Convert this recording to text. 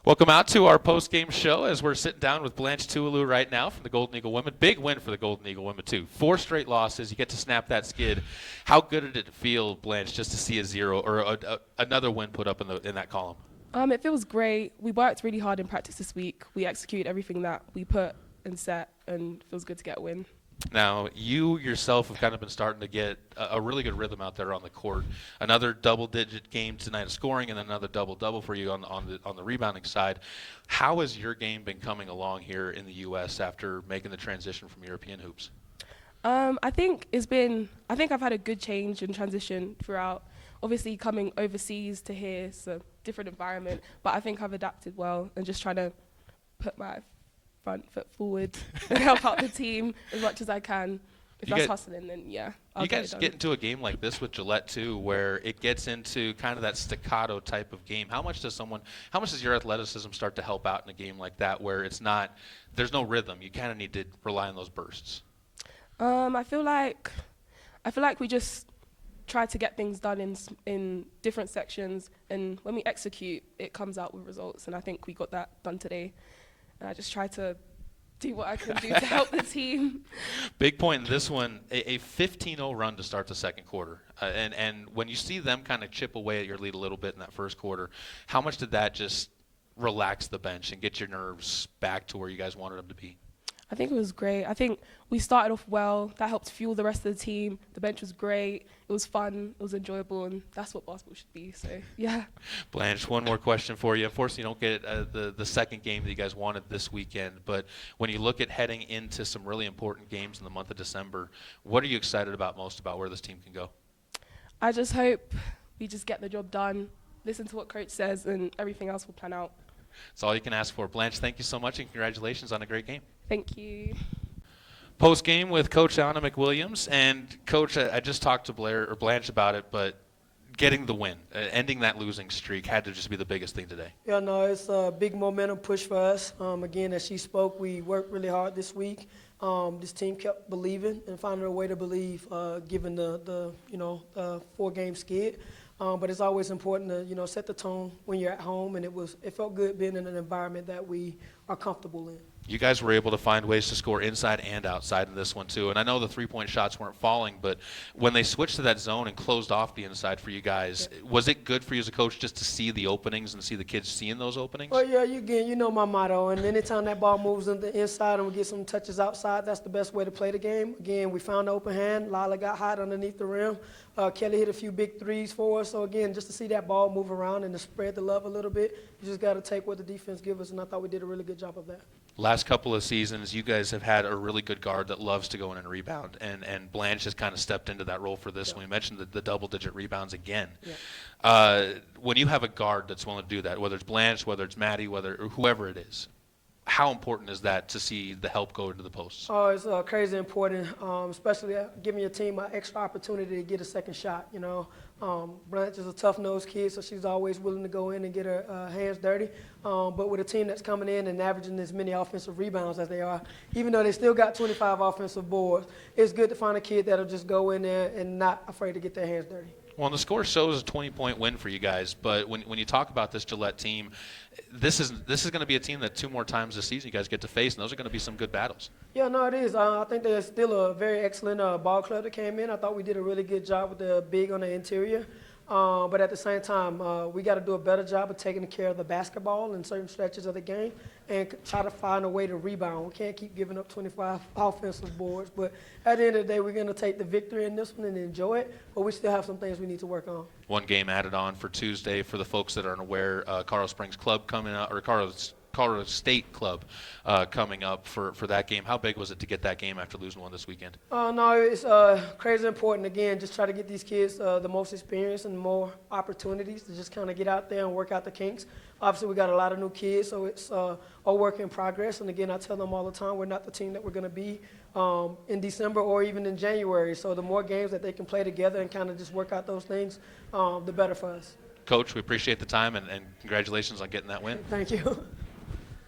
Welcome out to our post-game show as we're sitting down with Blanche Toualeu right now from the Golden Eagle women. Big win for the Golden Eagle women, too. 4 straight losses. You get to snap that skid. How good did it feel, Blanche, just to see a zero or another win put up in that column? It feels great. We worked really hard in practice this week. We executed everything that we put and set, and it feels good to get a win. Now, you yourself have kind of been starting to get a really good rhythm out there on the court. Another double-digit game tonight of scoring, and another double-double for you on the rebounding side. How has your game been coming along here in the U.S. after making the transition from European hoops? I think I've had a good change and transition throughout. Obviously, coming overseas to here, it's a different environment, but I think I've adapted well and just trying to put my front foot forward and help out the team as much as I can. If that's hustling, then yeah. You guys get into a game like this with Gillette too, where it gets into kind of that staccato type of game. How much does your athleticism start to help out in a game like that, where there's no rhythm? You kind of need to rely on those bursts. I feel like we just try to get things done in different sections, and when we execute, it comes out with results. And I think we got that done today. And I just try to do what I can do to help the team. Big point in this one, a 15-0 run to start the second quarter. And when you see them kind of chip away at your lead a little bit in that first quarter, how much did that just relax the bench and get your nerves back to where you guys wanted them to be? I think it was great. I think we started off well. That helped fuel the rest of the team. The bench was great. It was fun. It was enjoyable, and that's what basketball should be. So, yeah. Blanche, one more question for you. Unfortunately, you don't get the second game that you guys wanted this weekend, but when you look at heading into some really important games in the month of December, what are you excited about most about where this team can go? I just hope we just get the job done, listen to what coach says, and everything else will plan out. That's all you can ask for. Blanche, thank you so much, and congratulations on a great game. Thank you. Post-game with Coach Ayana McWilliams. And, Coach, I just talked to Blanche about it, but getting the win, ending that losing streak had to just be the biggest thing today. Yeah, no, it's a big momentum push for us. Again, as she spoke, we worked really hard this week. This team kept believing and finding a way to believe, given the 4-game skid. But it's always important to set the tone when you're at home, and it felt good being in an environment that we are comfortable in. You guys were able to find ways to score inside and outside in this one too, and I know the three-point shots weren't falling, but when they switched to that zone and closed off the inside for you guys, was it good for you as a coach just to see the openings and see the kids seeing those openings? Well, yeah, you know my motto, and anytime that ball moves on the inside and we get some touches outside, that's the best way to play the game. Again, we found the open hand. Lila got hot underneath the rim. Kelly hit a few big threes for us. So, again, just to see that ball move around and to spread the love a little bit, you just got to take what the defense gives us, and I thought we did a really good job of that. Last couple of seasons, you guys have had a really good guard that loves to go in and rebound, and Blanche has kind of stepped into that role for this one. We mentioned the double-digit rebounds again. Yeah. When you have a guard that's willing to do that, whether it's Blanche, whether it's Maddie, or whoever it is, how important is that to see the help go into the posts? Oh, it's crazy important, especially giving your team an extra opportunity to get a second shot. Blanche is a tough-nosed kid, so she's always willing to go in and get her hands dirty. But with a team that's coming in and averaging as many offensive rebounds as they are, even though they still got 25 offensive boards, it's good to find a kid that'll just go in there and not afraid to get their hands dirty. Well, the score shows a 20-point win for you guys, but when you talk about this Gillette team, this is going to be a team that 2 more times this season you guys get to face, and those are going to be some good battles. Yeah, no, it is. I think they're still a very excellent ball club that came in. I thought we did a really good job with the big on the interior. But at the same time, we got to do a better job of taking care of the basketball in certain stretches of the game and try to find a way to rebound. We can't keep giving up 25 offensive boards. But at the end of the day, we're going to take the victory in this one and enjoy it. But we still have some things we need to work on. One game added on for Tuesday for the folks that aren't aware, Colorado Springs Club coming out, or Colorado State Club coming up for that game. How big was it to get that game after losing one this weekend? No, it's crazy important. Again, just try to get these kids the most experience and more opportunities to just kind of get out there and work out the kinks. Obviously, we got a lot of new kids, so it's a work in progress. And again, I tell them all the time, we're not the team that we're going to be in December or even in January. So the more games that they can play together and kind of just work out those things, the better for us. Coach, we appreciate the time, and congratulations on getting that win. Thank you.